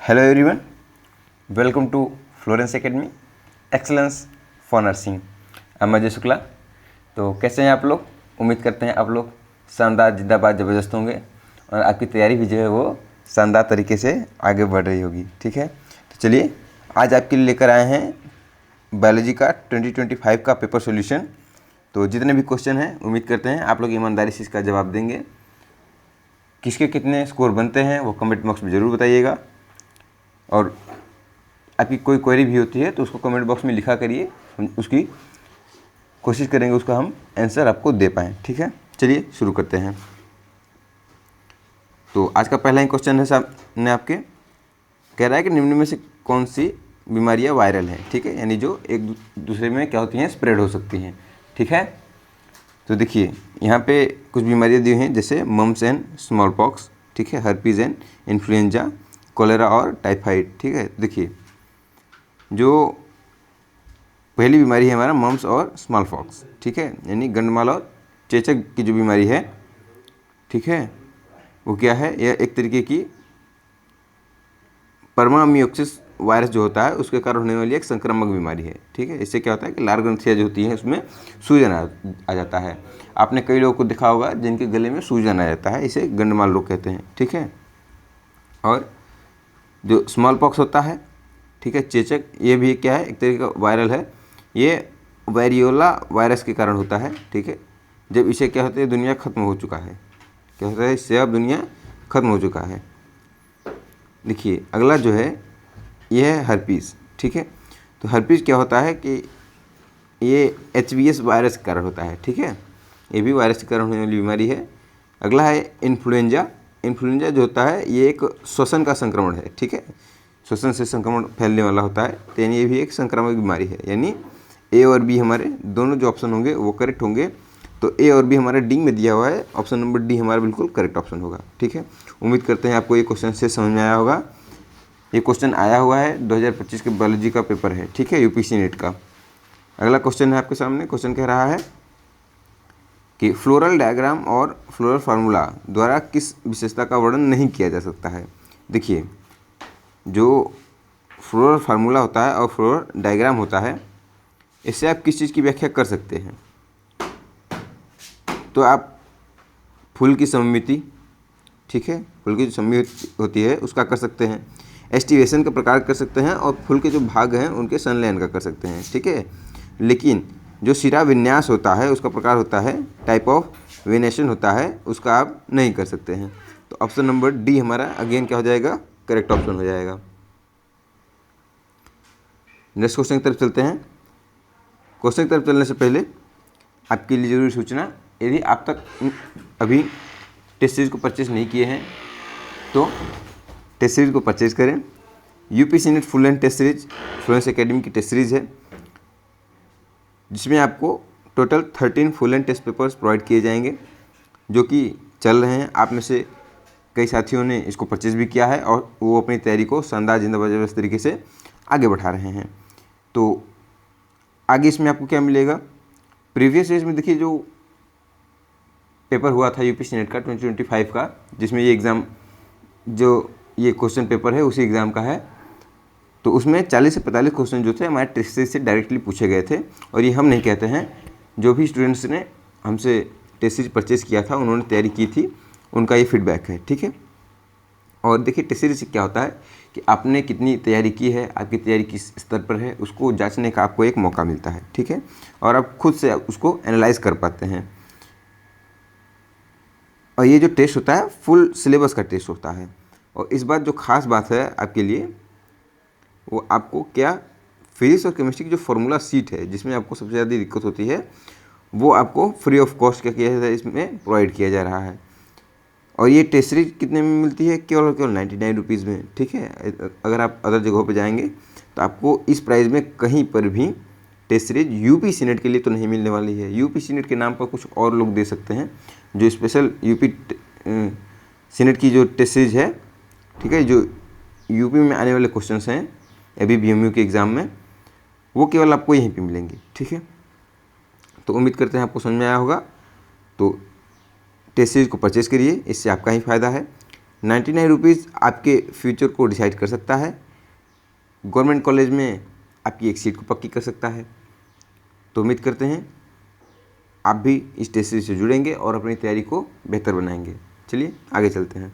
Hello everyone, welcome to Florence academy excellence for nursing. मैं अजय शुक्ला। तो कैसे हैं आप लोग? उम्मीद करते हैं आप लोग शानदार, जिंदाबाद, ज़बरदस्त होंगे और आपकी तैयारी भी जो है वो शानदार तरीके से आगे बढ़ रही होगी। ठीक है, तो चलिए आज आपके लिए लेकर आए हैं बायोलॉजी का 2025 का पेपर सॉल्यूशन। तो जितने भी क्वेश्चन हैं उम्मीद करते हैं आप लोग ईमानदारी से इसका जवाब देंगे। किसके कितने स्कोर बनते हैं वो कमेंट बॉक्स में ज़रूर बताइएगा, और आपकी कोई क्वेरी भी होती है तो उसको कमेंट बॉक्स में लिखा करिए, हम उसकी कोशिश करेंगे उसका हम आंसर आपको दे पाएँ। ठीक है, चलिए शुरू करते हैं। तो आज का पहला ही क्वेश्चन है सामने आपके, कह रहा है कि निम्न में से कौन सी बीमारियां वायरल हैं। ठीक है, यानी जो एक दूसरे में क्या होती हैं, स्प्रेड हो सकती हैं। ठीक है, तो देखिए यहाँ पे कुछ बीमारियां दी हुई हैं, जैसे मम्स एंड स्मॉल पॉक्स, ठीक है, हर्पीज एंड इन्फ्लुएंजा, कोलेरा और टाइफाइड। ठीक है, देखिए जो पहली बीमारी है हमारा मम्स और स्मॉल पॉक्स, ठीक है, यानी गंडमाल और चेचक की जो बीमारी है, ठीक है, वो क्या है, यह एक तरीके की परमामियोक्सिस वायरस जो होता है उसके कारण होने वाली एक संक्रामक बीमारी है। ठीक है, इससे क्या होता है कि लार ग्रंथियाँ जो होती हैं उसमें सूजन आ जाता है। आपने कई लोगों को देखा होगा जिनके गले में सूजन आ जाता है, इसे गंडमाल रोग कहते हैं। ठीक है, और जो स्मॉल पॉक्स होता है, ठीक है, चेचक, ये भी क्या है, एक तरीके का वायरल है, ये वेरियोला वायरस के कारण होता है। ठीक है, जब इसे क्या होता है, दुनिया ख़त्म हो चुका है, क्या होता है, इससे अब दुनिया ख़त्म हो चुका है। देखिए अगला जो है ये है हर्पीस। ठीक है, तो हर्पीस क्या होता है कि ये HVS वायरस के कारण होता है। ठीक है, ये भी वायरस के कारण होने वाली बीमारी है। अगला है इन्फ्लुएंजा। इन्फ्लुएंजा जो होता है ये एक श्वसन का संक्रमण है। ठीक है, श्वसन से संक्रमण फैलने वाला होता है, तो यानी ये भी एक संक्रामक बीमारी है। यानी ए और बी हमारे दोनों जो ऑप्शन होंगे वो करेक्ट होंगे। तो ए और बी हमारे डी में दिया हुआ है, ऑप्शन नंबर डी हमारा बिल्कुल करेक्ट ऑप्शन होगा। ठीक है, उम्मीद करते हैं आपको ये क्वेश्चन से समझ में आया होगा। ये क्वेश्चन आया हुआ है 2025 के बायोलॉजी का पेपर है। ठीक है, यूपीसी नेट का। अगला क्वेश्चन है आपके सामने। क्वेश्चन कह रहा है कि फ्लोरल डायग्राम और फ्लोरल फार्मूला द्वारा किस विशेषता का वर्णन नहीं किया जा सकता है। देखिए जो फ्लोरल फार्मूला होता है और फ्लोरल डायग्राम होता है, इससे आप किस चीज़ की व्याख्या कर सकते हैं। तो आप फूल की सममिति, ठीक है, फूल की जो सममिति होती है उसका कर सकते हैं, एस्टिवेशन का प्रकार कर सकते हैं, और फूल के जो भाग हैं उनके संलयन का कर सकते हैं। ठीक है, लेकिन जो शिरा विन्यास होता है उसका प्रकार होता है, टाइप ऑफ वेनेशन होता है, उसका आप नहीं कर सकते हैं। तो ऑप्शन नंबर डी हमारा अगेन क्या हो जाएगा, करेक्ट ऑप्शन हो जाएगा। नेक्स्ट क्वेश्चन की तरफ चलते हैं। क्वेश्चन की तरफ चलने से पहले आपके लिए ज़रूरी सूचना, यदि आप तक अभी टेस्ट सीरीज को परचेज नहीं किए हैं तो टेस्ट सीरीज को परचेज करें। UPC net full end test series Florence academy की टेस्ट सीरीज है, जिसमें आपको total 13 full end test papers provide किए जाएंगे, जो कि चल रहे हैं। आप में से कई साथियों ने इसको परचेज भी किया है और वो अपनी तैयारी को शानदार, जिंदाबाद, ज़बरदस्त तरीके से आगे बढ़ा रहे हैं। तो आगे इसमें आपको क्या मिलेगा, प्रीवियस ईयर्स में देखिए जो पेपर हुआ था यूपीसी नेट का 2025 का, जिसमें ये एग्ज़ाम, जो ये क्वेश्चन पेपर है उसी एग्ज़ाम का है, तो उसमें 40 से 45 क्वेश्चन जो थे हमारे टेस्ट सीरीज से डायरेक्टली पूछे गए थे। और ये हम नहीं कहते हैं, जो भी स्टूडेंट्स ने हमसे टेस्ट सीरीज परचेज़ किया था, उन्होंने तैयारी की थी, उनका ये फीडबैक है। ठीक है, और देखिए टेस्ट सीरीज से क्या होता है कि आपने कितनी तैयारी की है, आपकी तैयारी किस स्तर पर है, उसको जांचने का आपको एक मौका मिलता है। ठीक है, और आप खुद से उसको एनालाइज कर पाते हैं। और ये जो टेस्ट होता है फुल सिलेबस का टेस्ट होता है। और इस बार जो खास बात है आपके लिए, वो आपको क्या, फिजिक्स और केमिस्ट्री की जो फार्मूला सीट है, जिसमें आपको सबसे ज़्यादा दिक्कत होती है, वो आपको फ्री ऑफ कॉस्ट क्या किया जाता है, इसमें प्रोवाइड किया जा रहा है। और ये टेस्ट सीरीज कितने में मिलती है, केवल और केवल 99 रुपीज़ में। ठीक है, अगर आप अदर जगहों पर जाएंगे तो आपको इस प्राइस में कहीं पर भी टेस्ट सीरीज यूपीसी नेट के लिए तो नहीं मिलने वाली है। यूपीसी नेट के नाम पर कुछ और लोग दे सकते हैं, जो स्पेशल यूपीसी नेट की जो टेस्ट सीरीज है, ठीक है, जो यूपी में आने वाले क्वेश्चंस हैं अभी बीएमयू के एग्ज़ाम में, वो केवल आपको यहीं पे मिलेंगे। ठीक है, तो उम्मीद करते हैं आपको समझ में आया होगा। तो टेस्ट सीरीज को परचेज़ करिए, इससे आपका ही फ़ायदा है। ₹99 आपके फ्यूचर को डिसाइड कर सकता है। गवर्नमेंट कॉलेज में आपकी एक सीट को पक्की कर सकता है। तो उम्मीद करते हैं आप भी इस टेस्ट सीरीज से जुड़ेंगे और अपनी तैयारी को बेहतर बनाएंगे। चलिए आगे चलते हैं।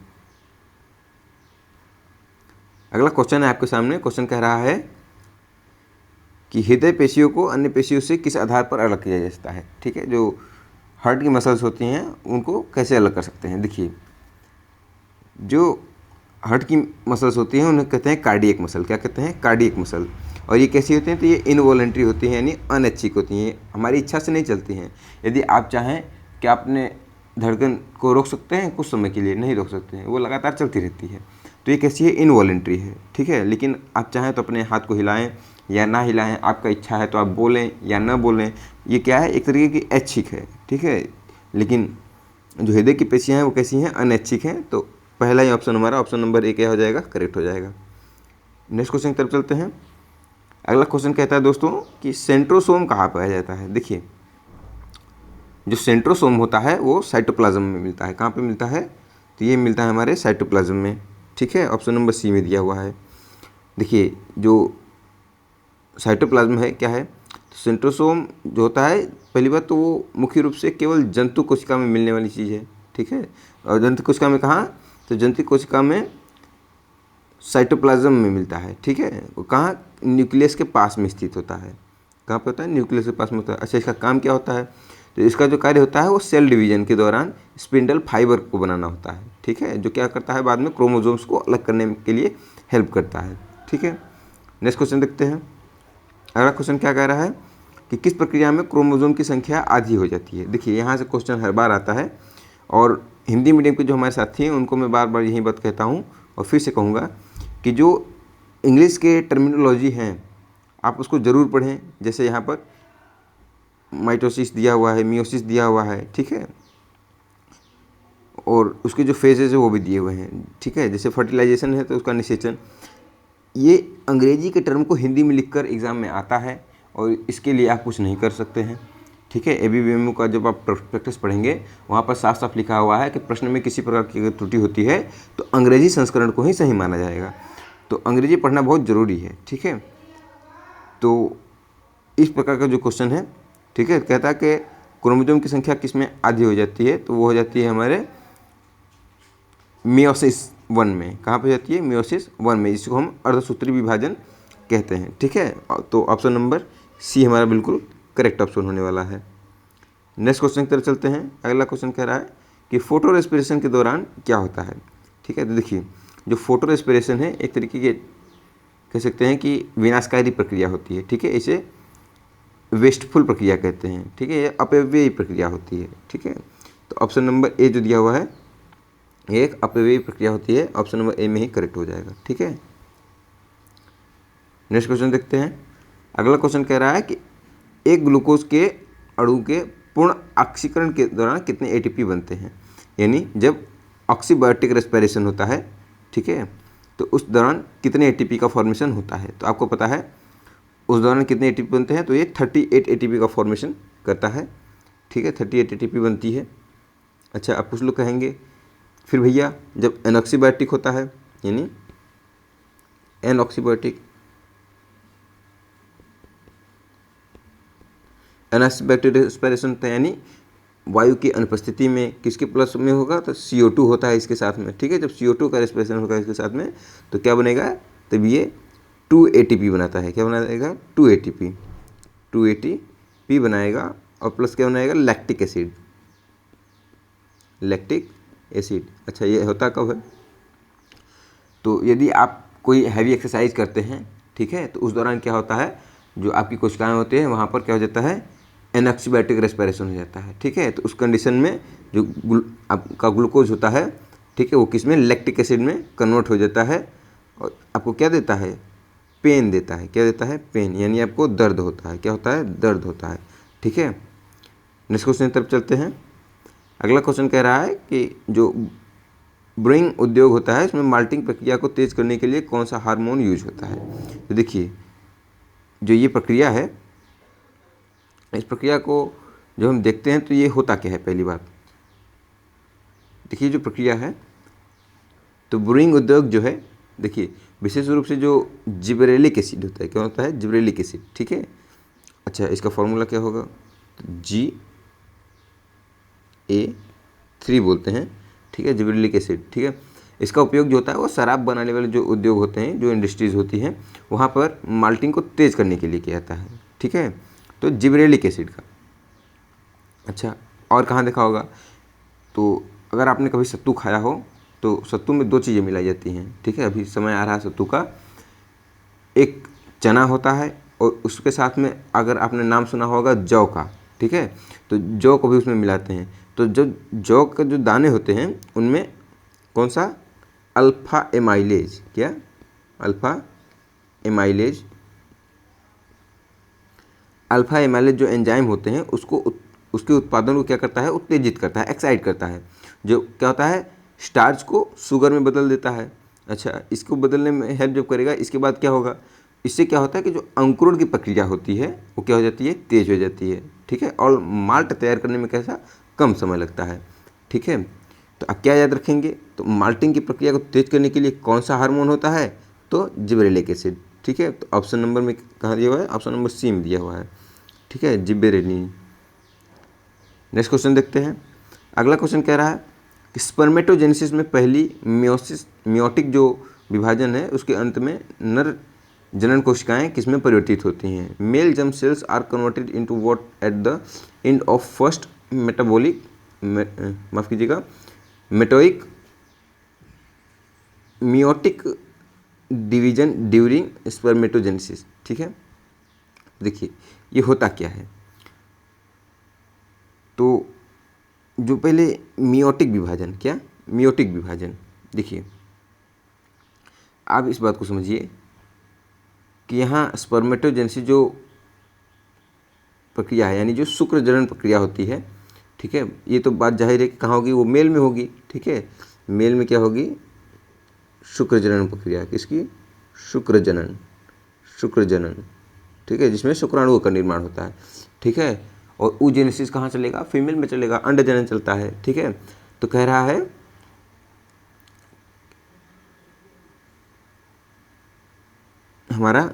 अगला क्वेश्चन है आपके सामने। क्वेश्चन कह रहा है कि हृदय पेशियों को अन्य पेशियों से किस आधार पर अलग किया जा सकता है। ठीक है, जो हार्ट की मसल्स होती हैं उनको कैसे अलग कर सकते हैं। देखिए, जो हार्ट की मसल्स होती हैं उन्हें कहते हैं कार्डियक मसल। क्या कहते हैं? Cardiac muscle. और ये कैसी होती हैं? तो ये इनवॉलंटरी होती हैं, यानी अनैच्छिक होती हैं, हमारी इच्छा से नहीं चलती हैं। यदि आप चाहें कि आपने धड़कन को रोक सकते हैं, कुछ समय के लिए नहीं रोक सकते हैं, वो लगातार चलती रहती है। तो ये कैसी है? इनवॉलंटरी है। ठीक है, लेकिन आप चाहें तो अपने हाथ को हिलाएं या ना हिलाएं, आपका इच्छा है तो आप बोलें या ना बोलें, ये क्या है? एक तरीके की ऐच्छिक है। ठीक है, लेकिन जो हृदय की पेशियाँ हैं वो कैसी हैं? अनैच्छिक हैं। तो पहला ही ऑप्शन हमारा ऑप्शन नंबर ए क्या हो जाएगा? करेक्ट हो जाएगा। नेक्स्ट क्वेश्चन की तरफ चलते हैं। अगला क्वेश्चन कहता है दोस्तों कि सेंट्रोसोम कहाँ पाया जाता है। देखिए, जो सेंट्रोसोम होता है वो साइटोप्लाज्म में मिलता है। कहाँ पे मिलता है? तो ये मिलता है हमारे साइटोप्लाज्म में। ठीक है, ऑप्शन नंबर सी में दिया हुआ है। देखिए, जो साइटोप्लाज्म है क्या है? तो सेंट्रोसोम जो होता है, पहली बात तो वो मुख्य रूप से केवल जंतु कोशिका में मिलने वाली चीज़ है। ठीक है, और जंतु कोशिका में कहाँ? तो जंतु कोशिका में साइटोप्लाज्म में मिलता है। ठीक है, वो कहाँ? न्यूक्लियस के पास में स्थित होता है। कहाँ पे होता है? न्यूक्लियस के पास में होता है। अच्छा, इसका काम क्या होता है? तो इसका जो कार्य होता है वो सेल डिवीजन के दौरान स्पिंडल फाइबर को बनाना होता है। ठीक है, जो क्या करता है? बाद में क्रोमोसोम्स को अलग करने के लिए हेल्प करता है। ठीक है, नेक्स्ट क्वेश्चन देखते हैं। अगला क्वेश्चन क्या कह रहा है कि किस प्रक्रिया में क्रोमोसोम की संख्या आधी हो जाती है। देखिए, यहाँ से क्वेश्चन हर बार आता है और हिंदी मीडियम के जो हमारे साथी हैं उनको मैं बार बार यही बात कहता हूँ और फिर से कहूँगा कि जो इंग्लिश के टर्मिनोलॉजी हैं आप उसको ज़रूर पढ़ें। जैसे यहाँ पर माइटोसिस दिया हुआ है, मियोसिस दिया हुआ है। ठीक है, और उसके जो फेजेज है वो भी दिए हुए हैं। ठीक है, जैसे फर्टिलाइजेशन है तो उसका निषेचन, ये अंग्रेजी के टर्म को हिंदी में लिखकर एग्ज़ाम में आता है और इसके लिए आप कुछ नहीं कर सकते हैं। ठीक है, ABBMU का जब आप प्रैक्टिस पढ़ेंगे वहाँ पर साफ साफ लिखा हुआ है कि प्रश्न में किसी प्रकार की अगर त्रुटि होती है तो अंग्रेजी संस्करण को ही सही माना जाएगा। तो अंग्रेजी पढ़ना बहुत ज़रूरी है। ठीक है, तो इस प्रकार का जो क्वेश्चन है, ठीक है, कहता है कि क्रोमोसोम की संख्या किस में आधी हो जाती है, तो वो हो जाती है हमारे मियोसिस 1 में। कहाँ पे जाती है? मियोसिस 1 में, जिसको हम अर्धसूत्री विभाजन कहते हैं। ठीक है, तो ऑप्शन नंबर सी हमारा बिल्कुल करेक्ट ऑप्शन होने वाला है। नेक्स्ट क्वेश्चन की तरफ चलते हैं। अगला क्वेश्चन कह रहा है कि फोटो रेस्पिरेशन के दौरान क्या होता है। ठीक है, तो देखिए, जो फोटो रेस्पिरेशन है एक तरीके के कह सकते हैं कि विनाशकारी प्रक्रिया होती है। ठीक है, इसे वेस्टफुल प्रक्रिया कहते हैं। ठीक है, ये अपव्ययी प्रक्रिया होती है। ठीक है, तो ऑप्शन नंबर ए जो दिया हुआ है एक अपव्ययी प्रक्रिया होती है, ऑप्शन नंबर ए में ही करेक्ट हो जाएगा। ठीक है, नेक्स्ट क्वेश्चन देखते हैं। अगला क्वेश्चन कह रहा है कि एक ग्लूकोज के अणु के पूर्ण ऑक्सीकरण के दौरान कितने ATP बनते हैं। यानी जब ऑक्सीबायोटिक रेस्पिरेशन होता है, ठीक है, तो उस दौरान कितने ATP का फॉर्मेशन होता है। तो आपको पता है उस दौरान कितने ATP बनते हैं, तो ये 38 ATP का फॉर्मेशन करता है। ठीक है, 38 ATP बनती है। अच्छा, अब कुछ लोग कहेंगे फिर भैया जब एनऑक्सीबायोटिक होता है, यानी एनऑक्सीबायोटिक एनऑक्सीबायोटिक रेस्पिरेशन होता है, यानी वायु की अनुपस्थिति में किसके प्लस में होगा, तो CO2 होता है इसके साथ में। ठीक है, जब CO2 का रेस्पिरेशन होगा इसके साथ में तो क्या बनेगा, तब ये 2 ATP बनाता है। क्या बनाएगा? 2 ATP बनाएगा और प्लस क्या बनाएगा? Lactic acid. Lactic acid. अच्छा, ये होता कब है? तो यदि आप कोई हैवी एक्सरसाइज करते हैं, ठीक है, तो उस दौरान क्या होता है, जो आपकी कोशिकाएं होती हैं वहाँ पर क्या हो जाता है? एनऑक्सीबायोटिक रेस्पिरेशन हो जाता है। ठीक है, तो उस कंडीशन में जो आपका ग्लूकोज होता है, ठीक है, वो किस में? लैक्टिक एसिड में कन्वर्ट हो जाता है और आपको क्या देता है? पेन देता है। क्या देता है? पेन, यानी आपको दर्द होता है। क्या होता है? दर्द होता है। ठीक है, नेक्स्ट क्वेश्चन की तरफ चलते हैं। अगला क्वेश्चन कह रहा है कि जो ब्रूइंग उद्योग होता है इसमें माल्टिंग प्रक्रिया को तेज करने के लिए कौन सा हार्मोन यूज होता है। तो देखिए, जो ये प्रक्रिया है, इस प्रक्रिया को जब हम देखते हैं तो ये होता क्या है। पहली बात देखिए, जो प्रक्रिया है तो ब्रूइंग उद्योग जो है, देखिए विशेष रूप से जो जिबरेलिक एसिड होता है, क्या होता है, जिबरेलिक एसिड, ठीक है। अच्छा, इसका फॉर्मूला क्या होगा, तो Ga3 बोलते हैं, ठीक है, जिबरेलिक एसिड, ठीक है। इसका उपयोग जो होता है वो शराब बनाने वाले जो उद्योग होते हैं, जो इंडस्ट्रीज़ होती हैं, वहाँ पर माल्टिंग को तेज़ करने के लिए किया जाता है, ठीक है। तो जिबरेलिक एसिड का। अच्छा, और कहाँ देखा होगा, तो अगर आपने कभी सत्तू खाया हो तो सत्तू में 2 चीज़ें मिलाई जाती हैं, ठीक है। अभी समय आ रहा है सत्तू का, एक चना होता है और उसके साथ में अगर आपने नाम सुना होगा जौ का, ठीक है, तो जौ को भी उसमें मिलाते हैं। तो जो जौ के जो दाने होते हैं उनमें कौन सा, अल्फ़ा एमाइलेज, क्या, अल्फ़ा एमाइलेज, अल्फ़ा एमाइलेज जो एंजाइम होते हैं उसके उत्पादन को क्या करता है, उत्तेजित करता है, एक्साइट करता है, जो क्या होता है, स्टार्च को शुगर में बदल देता है। अच्छा, इसको बदलने में हेल्प जब करेगा, इसके बाद क्या होगा, इससे क्या होता है कि जो अंकुरण की प्रक्रिया होती है वो क्या हो जाती है, तेज़ हो जाती है, ठीक है। और माल्ट तैयार करने में कैसा, कम समय लगता है, ठीक है। तो अब क्या याद रखेंगे, तो माल्टिंग की प्रक्रिया को तेज करने के लिए कौन सा हार्मोन होता है, तो जिबरेलिक एसिड, ठीक है। तो ऑप्शन नंबर में कहाँ दिया हुआ है, ऑप्शन नंबर सी में दिया हुआ है, ठीक है, जिबरेलिन। नेक्स्ट क्वेश्चन देखते हैं। अगला क्वेश्चन कह रहा है कि स्पर्मेटोजेनेसिस में पहली मियोटिक जो विभाजन है उसके अंत में नर जनन कोशिकाएं किसमें परिवर्तित होती हैं। Male germ cells are converted into what at the end of first metabolic, माफ कीजिएगा, meiotic meiotic division during spermatogenesis, ठीक है। देखिए ये होता क्या है, तो जो पहले मियोटिक विभाजन, क्या, मियोटिक विभाजन, देखिए आप इस बात को समझिए कि यहाँ स्पर्मेटोजेनेसिस जो प्रक्रिया है, यानी जो शुक्र जनन प्रक्रिया होती है, ठीक है, ये तो बात जाहिर है कि कहाँ होगी, वो मेल में होगी, ठीक है। मेल में क्या होगी, शुक्र जनन प्रक्रिया, किसकी, शुक्र जनन, शुक्र जनन, ठीक है, जिसमें शुक्राणुओं का निर्माण होता है, ठीक है। और oogenesis कहाँ चलेगा, फीमेल में चलेगा, अंड जनन चलता है, ठीक है। तो कह रहा है हमारा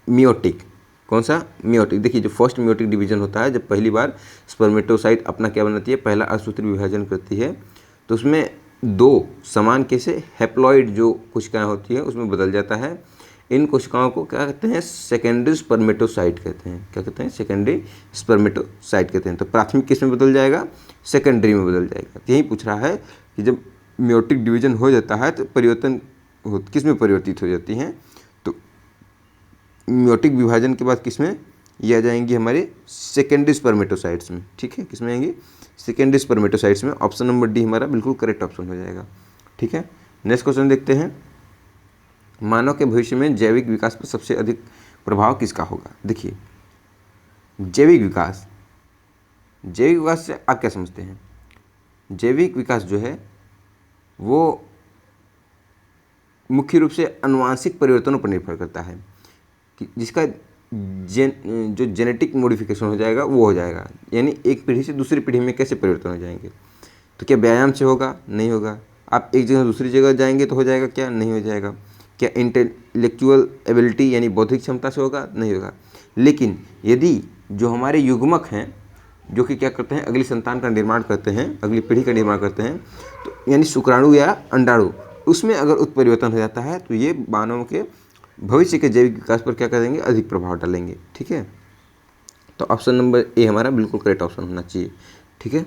मियोटिक, कौन सा, मियोटिक, देखिए जो फर्स्ट मियोटिक डिवीजन होता है, जब पहली बार स्पर्मेटोसाइट अपना क्या बनाती है, पहला असूत्री विभाजन करती है, तो उसमें 2 समान कैसे हैप्लॉइड जो कोशिकाएं होती है उसमें बदल जाता है। इन कोशिकाओं को क्या कहते हैं, सेकेंडरी स्पर्मेटोसाइट कहते हैं, क्या कहते हैं, सेकेंडरी स्पर्मेटोसाइट कहते हैं। तो प्राथमिक किस में बदल जाएगा, सेकेंडरी में बदल जाएगा। यही पूछ रहा है कि जब मियोटिक डिवीजन हो जाता है तो परिवर्तन किस में परिवर्तित हो जाती हैं, तो मियोटिक विभाजन के बाद किस में ये आ जाएंगी, हमारे सेकेंडरी स्पर्मेटोसाइट्स में, ठीक है, किस में आएंगी, सेकेंडरी स्पर्मेटोसाइट्स में। ऑप्शन नंबर डी हमारा बिल्कुल करेक्ट ऑप्शन हो जाएगा, ठीक है। नेक्स्ट क्वेश्चन देखते हैं, मानव के भविष्य में जैविक विकास पर सबसे अधिक प्रभाव किसका होगा। देखिए जैविक विकास, जैविक विकास से आप क्या समझते हैं, जैविक विकास जो है वो मुख्य रूप से अनुवांशिक परिवर्तनों पर निर्भर करता है, कि जिसका जो जेनेटिक मॉडिफिकेशन हो जाएगा वो हो जाएगा, यानी एक पीढ़ी से दूसरी पीढ़ी में कैसे परिवर्तन हो जाएंगे। तो क्या व्यायाम से होगा, नहीं होगा। आप एक जगह दूसरी जगह जाएंगे तो हो जाएगा, क्या, नहीं हो जाएगा। क्या इंटेलेक्चुअल एबिलिटी यानी बौद्धिक क्षमता से होगा, नहीं होगा। लेकिन यदि जो हमारे युग्मक हैं जो कि क्या करते हैं, अगली संतान का निर्माण करते हैं, अगली पीढ़ी का निर्माण करते हैं, तो यानी शुक्राणु या अंडाणु, उसमें अगर उत्परिवर्तन हो जाता है तो ये मानव के भविष्य के जैविक विकास पर क्या करेंगे, अधिक प्रभाव डालेंगे, ठीक है। तो ऑप्शन नंबर ए हमारा बिल्कुल करेक्ट ऑप्शन होना चाहिए, ठीक है।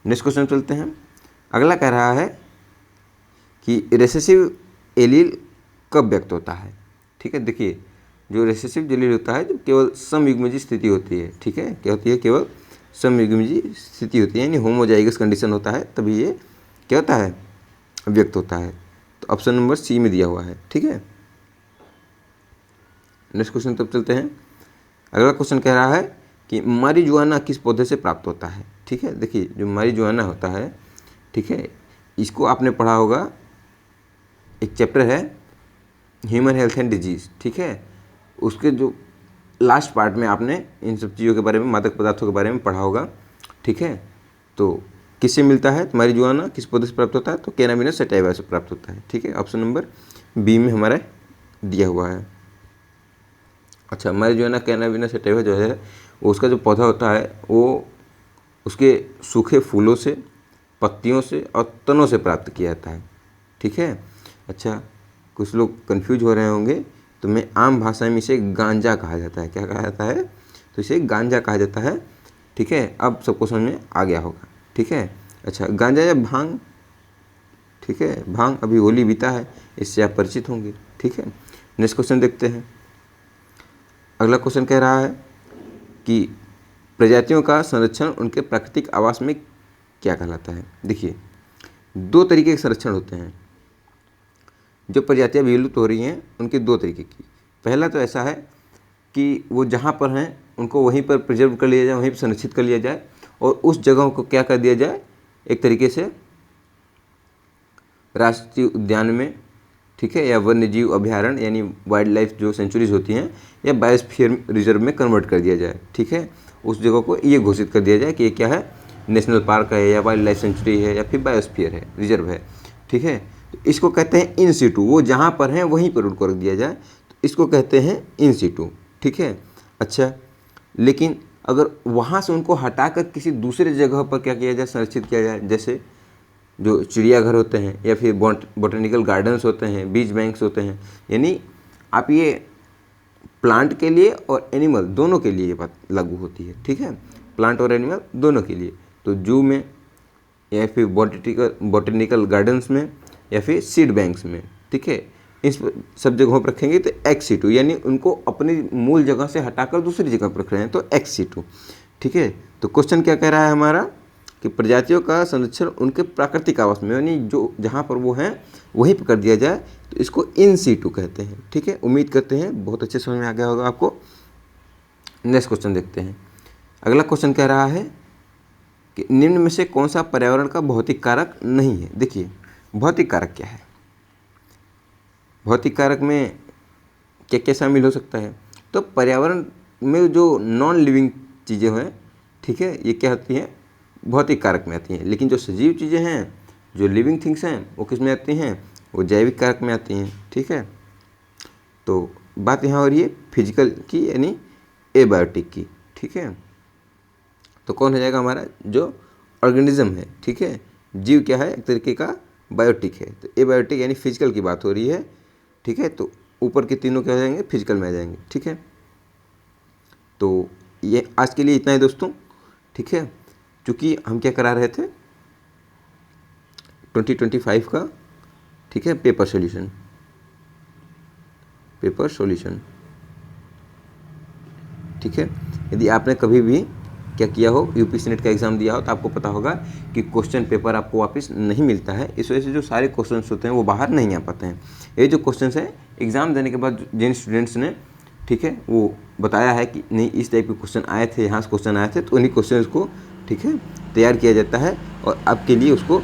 नेक्स्ट क्वेश्चन चलते हैं। अगला कह रहा है कि रेसेसिव एलील कब व्यक्त होता है, ठीक है। देखिए जो रेसेसिव एलील होता है जब केवल समयुग्मजी स्थिति होती है, ठीक है, क्या होती है, केवल समयुग्मजी स्थिति होती है, यानी होमोजाइगस कंडीशन होता है, तभी ये क्या होता है, व्यक्त होता है। तो ऑप्शन नंबर सी में दिया हुआ है, ठीक है। नेक्स्ट क्वेश्चन तब चलते हैं। अगला क्वेश्चन कह रहा है कि मारिजुआना किस पौधे से प्राप्त होता है, ठीक है। देखिए जो मारिजुआना होता है, ठीक है, इसको आपने पढ़ा होगा, एक चैप्टर है ह्यूमन हेल्थ एंड डिजीज़, ठीक है, उसके जो लास्ट पार्ट में आपने इन सब चीज़ों के बारे में, मादक पदार्थों के बारे में पढ़ा होगा, ठीक है। तो किससे मिलता है? तो marijuana किस पौधे से प्राप्त होता है? तो कैनाबिनस सटाइवा से प्राप्त होता है। ठीक है, ऑप्शन नंबर बी में हमारा दिया हुआ है। अच्छा, marijuana कैनाबिनस सटाइवा जो है उसका जो पौधा होता है वो उसके सूखे फूलों से, पत्तियों से और तनों से प्राप्त किया जाता है। ठीक है। अच्छा, कुछ लोग कंफ्यूज हो रहे होंगे, तो मैं आम भाषा में इसे गांजा कहा जाता है। क्या कहा जाता है? तो इसे गांजा कहा जाता है। ठीक है, अब सबको समझ में आ गया होगा। ठीक है। अच्छा, गांजा या भांग, ठीक है, भांग अभी होली बीता है, इससे आप परिचित होंगे। ठीक है, नेक्स्ट क्वेश्चन देखते हैं। अगला क्वेश्चन कह रहा है कि प्रजातियों का संरक्षण उनके प्राकृतिक आवास में क्या कहलाता है? देखिए, दो तरीके के संरक्षण होते हैं। जो प्रजातियां विलुप्त हो रही हैं उनके दो तरीके की। पहला तो ऐसा है कि वो जहाँ पर हैं उनको वहीं पर प्रिजर्व कर लिया जाए, वहीं पर संरक्षित कर लिया जाए और उस जगहों को क्या कर दिया जाए, एक तरीके से राष्ट्रीय उद्यान में, ठीक है, या वन्य जीव अभ्यारण्य यानी वाइल्ड लाइफ जो सेंचुरीज होती हैं, या बायोस्फीयर रिजर्व में कन्वर्ट कर दिया जाए। ठीक है, उस जगह को ये घोषित कर दिया जाए कि ये क्या है, नेशनल पार्क है या वाइल्ड लाइफ सेंचुरी है या फिर बायोस्फीयर है, रिजर्व है। ठीक है, तो इसको कहते हैं इन सिटू, वो जहाँ पर हैं वहीं पर उनको रख दिया जाए, तो इसको कहते हैं इन सिटू। ठीक है। अच्छा, लेकिन अगर वहाँ से उनको हटाकर किसी दूसरे जगह पर क्या किया जाए, संरक्षित किया जाए, जैसे जो चिड़ियाघर होते हैं या फिर बॉटनिकल गार्डन्स होते हैं, बीच बैंक्स होते हैं, यानी आप ये प्लांट के लिए और एनिमल दोनों के लिए ये बात लागू होती है। ठीक है, प्लांट और एनिमल दोनों के लिए। तो जू में या फिर बॉटनिकल गार्डन्स में या फिर सीड बैंक्स में, ठीक है, इस सब जगहों पर रखेंगे तो एक्स सिटू, यानी उनको अपनी मूल जगह से हटाकर दूसरी जगह पर रख रहे हैं, तो एक्स सिटू। ठीक है, तो क्वेश्चन क्या कह रहा है हमारा कि प्रजातियों का संरक्षण उनके प्राकृतिक आवास में, यानी जो जहाँ पर वो हैं वहीं पर कर दिया जाए, तो इसको इन सिटू कहते हैं। ठीक है, उम्मीद करते हैं बहुत अच्छे समझ में आ गया होगा आपको। नेक्स्ट क्वेश्चन देखते हैं। अगला क्वेश्चन कह रहा है कि निम्न में से कौन सा पर्यावरण का भौतिक कारक नहीं है? देखिए, भौतिक कारक क्या है? भौतिक कारक में क्या क्या शामिल हो सकता है? तो पर्यावरण में जो नॉन लिविंग चीज़ें हैं, ठीक है, ये क्या होती हैं, भौतिक कारक में आती हैं। लेकिन जो सजीव चीज़ें हैं, जो लिविंग थिंग्स हैं, वो किस में आती हैं? वो जैविक कारक में आती हैं। ठीक है, तो बात यहाँ हो रही है फिजिकल की, यानी एबायोटिक की। ठीक है, तो कौन हो जाएगा हमारा? जो ऑर्गेनिज्म है। ठीक है, जीव क्या है? एक तरीके का बायोटिक है। तो एबायोटिक यानी फिजिकल की बात हो रही है। ठीक है, तो ऊपर के तीनों क्या हो जाएंगे? फिजिकल में आ जाएंगे। ठीक है, तो ये आज के लिए इतना है दोस्तों। ठीक है, क्योंकि हम क्या करा रहे थे, 2025 का, ठीक है, पेपर सॉल्यूशन। ठीक है, यदि आपने कभी भी क्या किया हो, यूपीएससी नेट का एग्ज़ाम दिया हो, तो आपको पता होगा कि क्वेश्चन पेपर आपको वापस नहीं मिलता है। इस वजह से जो सारे क्वेश्चंस होते हैं वो बाहर नहीं आ पाते हैं। ये जो क्वेश्चंस हैं, एग्ज़ाम देने के बाद जिन स्टूडेंट्स ने, ठीक है, वो बताया है कि नहीं इस टाइप के क्वेश्चन आए थे, यहाँ से क्वेश्चन आए थे, तो उन्हीं क्वेश्चन को, ठीक है, तैयार किया जाता है और आपके लिए उसको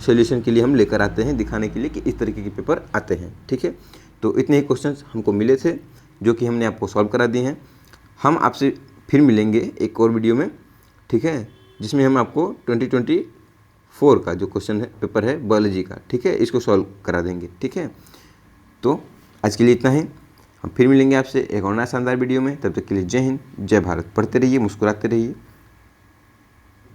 सोल्यूशन के लिए हम लेकर आते हैं, दिखाने के लिए कि इस तरीके के पेपर आते हैं। ठीक है, तो इतने ही क्वेश्चंस हमको मिले थे जो कि हमने आपको सॉल्व करा दिए हैं। हम आपसे फिर मिलेंगे एक और वीडियो में, ठीक है, जिसमें हम आपको 2024 का जो क्वेश्चन है, पेपर है बायोलॉजी का, ठीक है, इसको सॉल्व करा देंगे। ठीक है, तो आज के लिए इतना ही। हम फिर मिलेंगे आपसे एक और नया शानदार वीडियो में। तब तक के लिए जय हिंद, जय भारत। पढ़ते रहिए, मुस्कुराते रहिए।